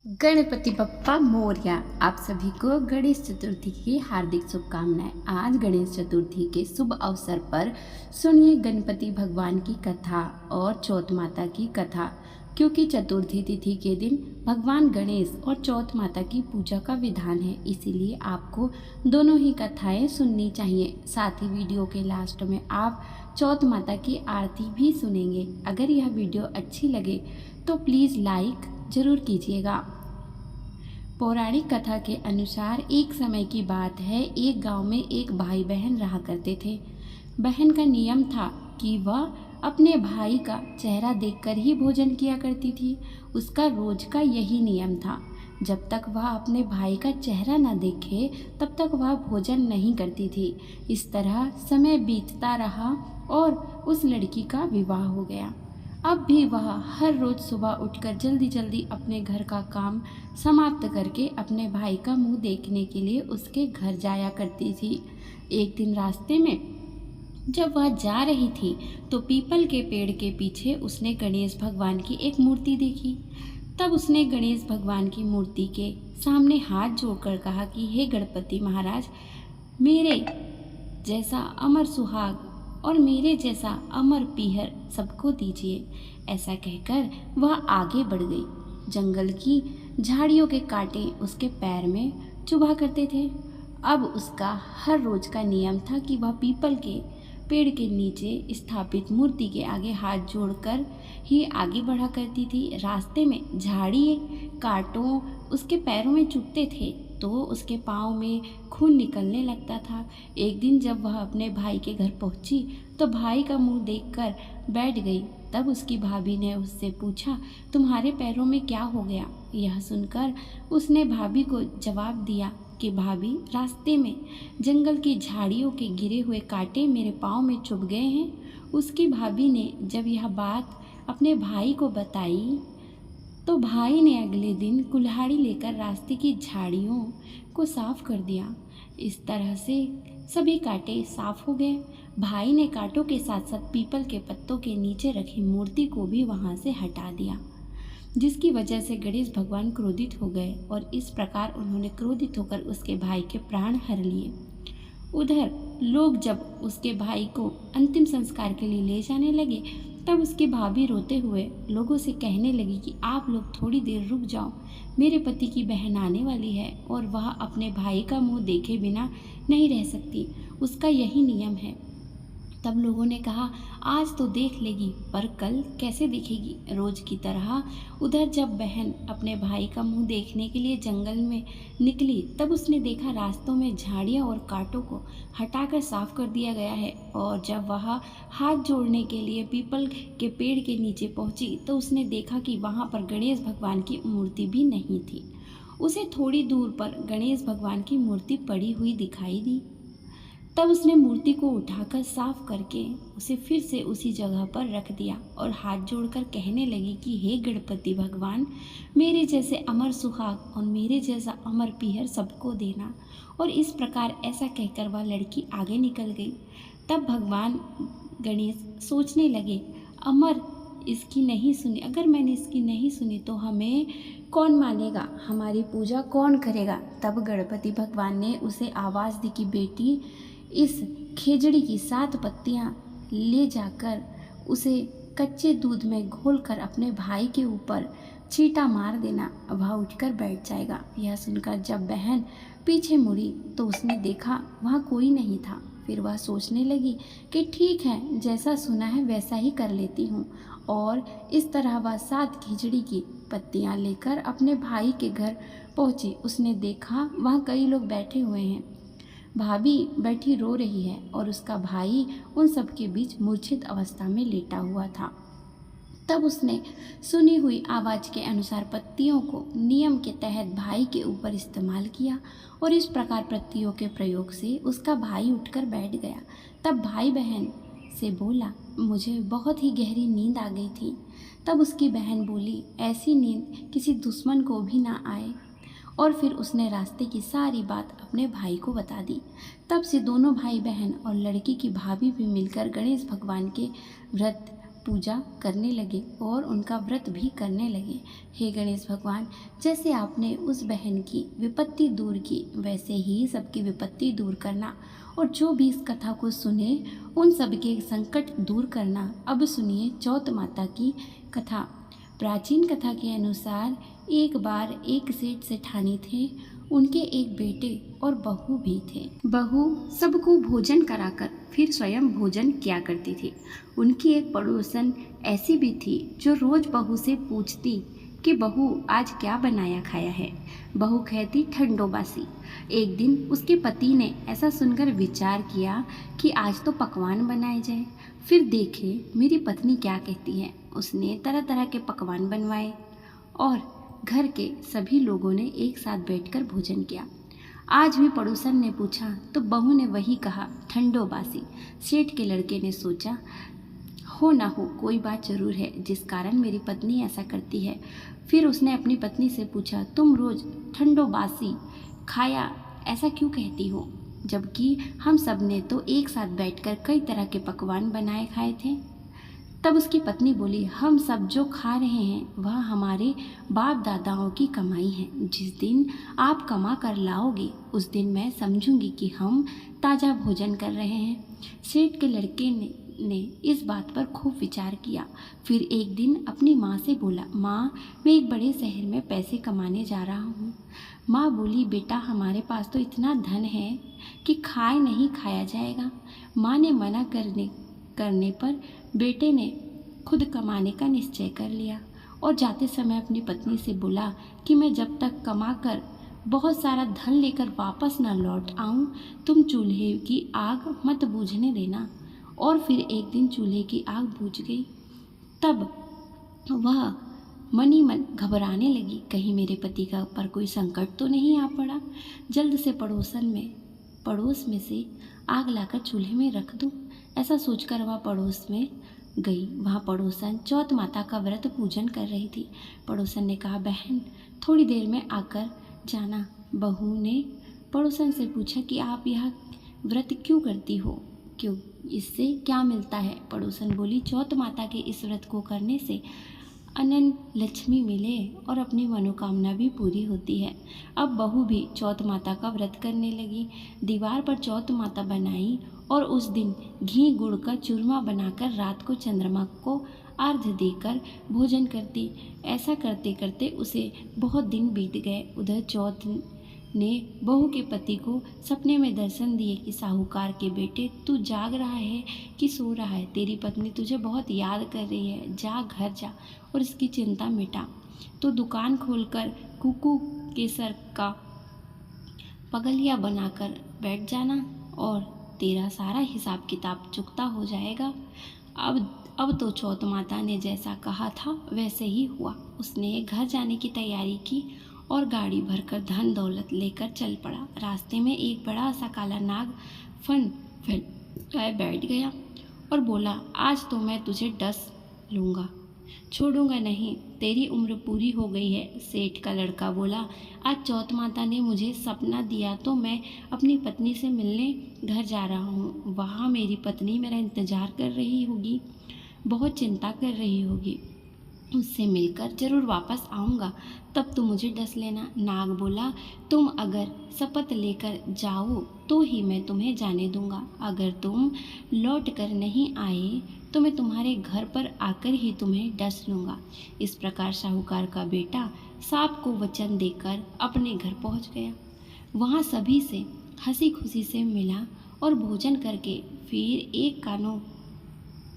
गणपति बप्पा मोरया। आप सभी को गणेश चतुर्थी की हार्दिक शुभकामनाएं। आज गणेश चतुर्थी के शुभ अवसर पर सुनिए गणपति भगवान की कथा और चौथ माता की कथा, क्योंकि चतुर्थी तिथि के दिन भगवान गणेश और चौथ माता की पूजा का विधान है, इसीलिए आपको दोनों ही कथाएं सुननी चाहिए। साथ ही वीडियो के लास्ट में आप चौथ माता की आरती भी सुनेंगे। अगर यह वीडियो अच्छी लगे तो प्लीज़ लाइक जरूर कीजिएगा। पौराणिक कथा के अनुसार एक समय की बात है, एक गांव में एक भाई बहन रहा करते थे। बहन का नियम था कि वह अपने भाई का चेहरा देखकर ही भोजन किया करती थी। उसका रोज का यही नियम था। जब तक वह अपने भाई का चेहरा न देखे तब तक वह भोजन नहीं करती थी। इस तरह समय बीतता रहा और उस लड़की का विवाह हो गया। अब भी वह हर रोज़ सुबह उठकर जल्दी जल्दी अपने घर का काम समाप्त करके अपने भाई का मुंह देखने के लिए उसके घर जाया करती थी। एक दिन रास्ते में जब वह जा रही थी तो पीपल के पेड़ के पीछे उसने गणेश भगवान की एक मूर्ति देखी। तब उसने गणेश भगवान की मूर्ति के सामने हाथ जोड़कर कहा कि हे गणपति महाराज, मेरे जैसा अमर सुहाग और मेरे जैसा अमर पीहर सबको दीजिए। ऐसा कहकर वह आगे बढ़ गई। जंगल की झाड़ियों के कांटे उसके पैर में चुभा करते थे। अब उसका हर रोज का नियम था कि वह पीपल के पेड़ के नीचे स्थापित मूर्ति के आगे हाथ जोड़कर ही आगे बढ़ा करती थी। रास्ते में झाड़ी कांटों उसके पैरों में चुभते थे तो उसके पाँव में खून निकलने लगता था। एक दिन जब वह अपने भाई के घर पहुंची तो भाई का मुंह देखकर बैठ गई। तब उसकी भाभी ने उससे पूछा, तुम्हारे पैरों में क्या हो गया? यह सुनकर उसने भाभी को जवाब दिया कि भाभी, रास्ते में जंगल की झाड़ियों के गिरे हुए कांटे मेरे पाँव में चुभ गए हैं। उसकी भाभी ने जब यह बात अपने भाई को बताई तो भाई ने अगले दिन कुल्हाड़ी लेकर रास्ते की झाड़ियों को साफ कर दिया। इस तरह से सभी कांटे साफ हो गए। भाई ने कांटों के साथ साथ पीपल के पत्तों के नीचे रखी मूर्ति को भी वहां से हटा दिया, जिसकी वजह से गणेश भगवान क्रोधित हो गए और इस प्रकार उन्होंने क्रोधित होकर उसके भाई के प्राण हर लिए। उधर लोग जब उसके भाई को अंतिम संस्कार के लिए ले जाने लगे तब उसकी भाभी रोते हुए लोगों से कहने लगी कि आप लोग थोड़ी देर रुक जाओ, मेरे पति की बहन आने वाली है और वह अपने भाई का मुंह देखे बिना नहीं रह सकती, उसका यही नियम है। तब लोगों ने कहा, आज तो देख लेगी पर कल कैसे दिखेगी? रोज की तरह उधर जब बहन अपने भाई का मुंह देखने के लिए जंगल में निकली तब उसने देखा रास्तों में झाड़ियां और कांटों को हटाकर साफ कर दिया गया है। और जब वह हाथ जोड़ने के लिए पीपल के पेड़ के नीचे पहुंची तो उसने देखा कि वहां पर गणेश भगवान की मूर्ति भी नहीं थी। उसे थोड़ी दूर पर गणेश भगवान की मूर्ति पड़ी हुई दिखाई दी। तब उसने मूर्ति को उठाकर साफ करके उसे फिर से उसी जगह पर रख दिया और हाथ जोड़कर कहने लगी कि हे गणपति भगवान, मेरे जैसे अमर सुहाग और मेरे जैसा अमर पीहर सबको देना। और इस प्रकार ऐसा कहकर वह लड़की आगे निकल गई। तब भगवान गणेश सोचने लगे, अमर इसकी नहीं सुनी, अगर मैंने इसकी नहीं सुनी तो हमें कौन मानेगा, हमारी पूजा कौन करेगा? तब गणपति भगवान ने उसे आवाज़ दी कि बेटी, इस खेजड़ी की 7 पत्तियां ले जाकर उसे कच्चे दूध में घोलकर अपने भाई के ऊपर छींटा मार देना, वह उठकर बैठ जाएगा। यह सुनकर जब बहन पीछे मुड़ी तो उसने देखा वहाँ कोई नहीं था। फिर वह सोचने लगी कि ठीक है, जैसा सुना है वैसा ही कर लेती हूँ। और इस तरह वह 7 खिचड़ी की पत्तियाँ लेकर अपने भाई के घर पहुँची। उसने देखा वहाँ कई लोग बैठे हुए हैं। भाभी बैठी रो रही है और उसका भाई उन सब के बीच मूर्छित अवस्था में लेटा हुआ था। तब उसने सुनी हुई आवाज़ के अनुसार पत्तियों को नियम के तहत भाई के ऊपर इस्तेमाल किया और इस प्रकार पत्तियों के प्रयोग से उसका भाई उठकर बैठ गया। तब भाई बहन से बोला, मुझे बहुत ही गहरी नींद आ गई थी। तब उसकी बहन बोली, ऐसी नींद किसी दुश्मन को भी ना आए। और फिर उसने रास्ते की सारी बात अपने भाई को बता दी। तब से दोनों भाई बहन और लड़की की भाभी भी मिलकर गणेश भगवान के व्रत पूजा करने लगे और उनका व्रत भी करने लगे। हे गणेश भगवान, जैसे आपने उस बहन की विपत्ति दूर की, वैसे ही सबकी विपत्ति दूर करना, और जो भी इस कथा को सुने उन सबके संकट दूर करना। अब सुनिए चौथ माता की कथा। प्राचीन कथा के अनुसार एक बार एक सेठ सेठानी थे। उनके एक बेटे और बहू भी थे। बहू सबको भोजन कराकर फिर स्वयं भोजन किया करती थी। उनकी एक पड़ोसन ऐसी भी थी जो रोज बहू से पूछती कि बहू आज क्या बनाया खाया है। बहू कहती ठंडो बासी। एक दिन उसके पति ने ऐसा सुनकर विचार किया कि आज तो पकवान बनाए जाए, फिर देखे मेरी पत्नी क्या कहती है। उसने तरह तरह के पकवान बनवाए और घर के सभी लोगों ने एक साथ बैठकर भोजन किया। आज भी पड़ोसन ने पूछा तो बहू ने वही कहा, ठंडो बासी। सेठ के लड़के ने सोचा, हो ना हो कोई बात जरूर है जिस कारण मेरी पत्नी ऐसा करती है। फिर उसने अपनी पत्नी से पूछा, तुम रोज ठंडो बासी खाया ऐसा क्यों कहती हो, जबकि हम सब ने तो एक साथ बैठकर कई तरह के पकवान बनाए खाए थे। तब उसकी पत्नी बोली, हम सब जो खा रहे हैं वह हमारे बाप दादाओं की कमाई है। जिस दिन आप कमा कर लाओगे उस दिन मैं समझूंगी कि हम ताज़ा भोजन कर रहे हैं। सेठ के लड़के ने इस बात पर खूब विचार किया। फिर एक दिन अपनी माँ से बोला, माँ मैं एक बड़े शहर में पैसे कमाने जा रहा हूँ। माँ बोली, बेटा हमारे पास तो इतना धन है कि खाए नहीं खाया जाएगा। माँ ने मना करने पर बेटे ने खुद कमाने का निश्चय कर लिया और जाते समय अपनी पत्नी से बोला कि मैं जब तक कमा कर बहुत सारा धन लेकर वापस न लौट आऊं, तुम चूल्हे की आग मत बूझने देना। और फिर एक दिन चूल्हे की आग बुझ गई। तब वह मनी मन घबराने लगी, कहीं मेरे पति का पर कोई संकट तो नहीं आ पड़ा। जल्द से पड़ोस में से आग लाकर चूल्हे में रख दूं। ऐसा सोचकर वह पड़ोस में गई। वहाँ पड़ोसन चौथ माता का व्रत पूजन कर रही थी। पड़ोसन ने कहा, बहन थोड़ी देर में आकर जाना। बहू ने पड़ोसन से पूछा कि आप यह व्रत क्यों करती हो, क्यों, इससे क्या मिलता है। पड़ोसन बोली, चौथ माता के इस व्रत को करने से अनंत लक्ष्मी मिले और अपनी मनोकामना भी पूरी होती है। अब बहू भी चौथ माता का व्रत करने लगी। दीवार पर चौथ माता बनाई और उस दिन घी गुड़ का चूरमा बनाकर रात को चंद्रमा को अर्घ्य देकर भोजन करती। ऐसा करते करते उसे बहुत दिन बीत गए। उधर चौथ ने बहू के पति को सपने में दर्शन दिए कि साहूकार के बेटे तू जाग रहा है कि सो रहा है, तेरी पत्नी तुझे बहुत याद कर रही है, जा घर जा और इसकी चिंता मिटा। तो दुकान खोलकर कुकू केसर का पगलिया बनाकर बैठ जाना और तेरा सारा हिसाब किताब चुकता हो जाएगा। अब तो चौथ माता ने जैसा कहा था वैसे ही हुआ। उसने घर जाने की तैयारी की और गाड़ी भरकर धन दौलत लेकर चल पड़ा। रास्ते में एक बड़ा सा काला नाग फन फैलाए बैठ गया और बोला, आज तो मैं तुझे डस लूँगा, छोड़ूंगा नहीं, तेरी उम्र पूरी हो गई है। सेठ का लड़का बोला, आज चौथ माता ने मुझे सपना दिया तो मैं अपनी पत्नी से मिलने घर जा रहा हूँ। वहाँ मेरी पत्नी मेरा इंतज़ार कर रही होगी, बहुत चिंता कर रही होगी। उससे मिलकर जरूर वापस आऊँगा, तब तुम मुझे डस लेना। नाग बोला, तुम अगर शपथ लेकर जाओ तो ही मैं तुम्हें जाने दूंगा। अगर तुम लौट कर नहीं आए तो मैं तुम्हारे घर पर आकर ही तुम्हें डस लूँगा। इस प्रकार साहूकार का बेटा सांप को वचन देकर अपने घर पहुँच गया। वहाँ सभी से हंसी खुशी से मिला और भोजन करके फिर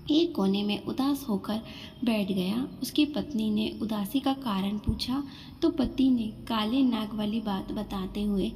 एक कोने में उदास होकर बैठ गया। उसकी पत्नी ने उदासी का कारण पूछा तो पति ने काले नाग वाली बात बताते हुए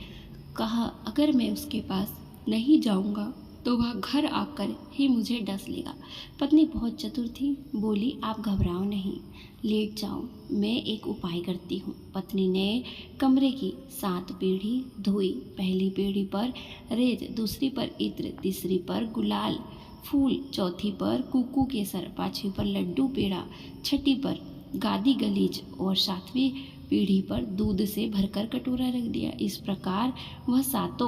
कहा, अगर मैं उसके पास नहीं जाऊंगा तो वह घर आकर ही मुझे डस लेगा। पत्नी बहुत चतुर थी, बोली, आप घबराओ नहीं, लेट जाओ, मैं एक उपाय करती हूँ। पत्नी ने कमरे की 7 पीढ़ी धोई। पहली पीढ़ी पर रेत, दूसरी पर इत्र, तीसरी पर गुलाल फूल, चौथी पर कुकू केसर, पांचवी पर लड्डू पेड़ा, छठी पर गादी गलीच और 7वीं पीढ़ी पर दूध से भरकर कटोरा रख दिया। इस प्रकार वह 7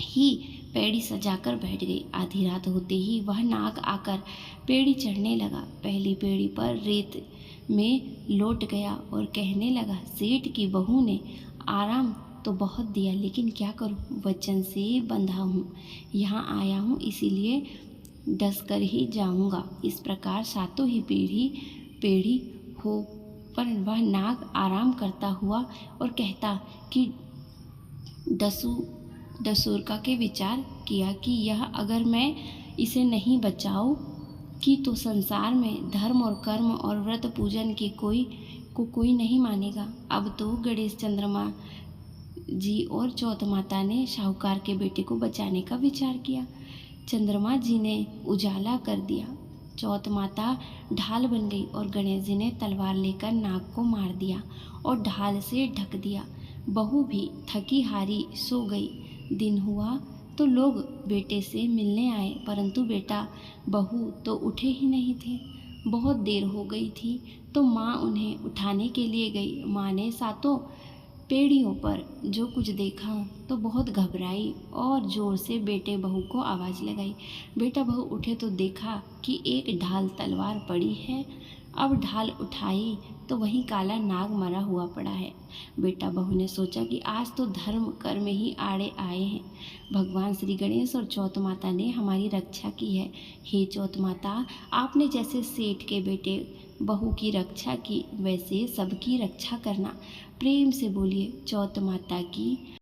ही पेड़ी सजाकर बैठ गई। आधी रात होते ही वह नाग आकर पेड़ी चढ़ने लगा। पहली पेड़ी पर रेत में लौट गया और कहने लगा, सेठ की बहू ने आराम तो बहुत दिया, लेकिन क्या करूं, वचन से बंधा हूँ। यहाँ आया हूँ इसीलिए डस कर ही जाऊंगा। इस प्रकार सातों ही पेड़ी हो पर वह नाग आराम करता हुआ और कहता कि दसूरका के विचार किया कि यह अगर मैं इसे नहीं बचाऊं कि तो संसार में धर्म और कर्म और व्रत पूजन के कोई नहीं मानेगा। अब तो गणेश चंद्रमा जी और चौथ माता ने साहूकार के बेटे को बचाने का विचार किया। चंद्रमा जी ने उजाला कर दिया, चौथ माता ढाल बन गई और गणेश जी ने तलवार लेकर नाग को मार दिया और ढाल से ढक दिया। बहू भी थकी हारी सो गई। दिन हुआ तो लोग बेटे से मिलने आए, परंतु बेटा बहू तो उठे ही नहीं थे। बहुत देर हो गई थी तो माँ उन्हें उठाने के लिए गई। माँ ने सातों पेड़ियों पर जो कुछ देखा तो बहुत घबराई और जोर से बेटे बहू को आवाज़ लगाई। बेटा बहू उठे तो देखा कि एक ढाल तलवार पड़ी है। अब ढाल उठाई तो वहीं काला नाग मरा हुआ पड़ा है। बेटा बहू ने सोचा कि आज तो धर्म कर्म ही आड़े आए हैं। भगवान श्री गणेश और चौथ माता ने हमारी रक्षा की है। हे चौथ माता, आपने जैसे सेठ के बेटे बहू की रक्षा की, वैसे सबकी रक्षा करना। प्रेम से बोलिए चौथ माता की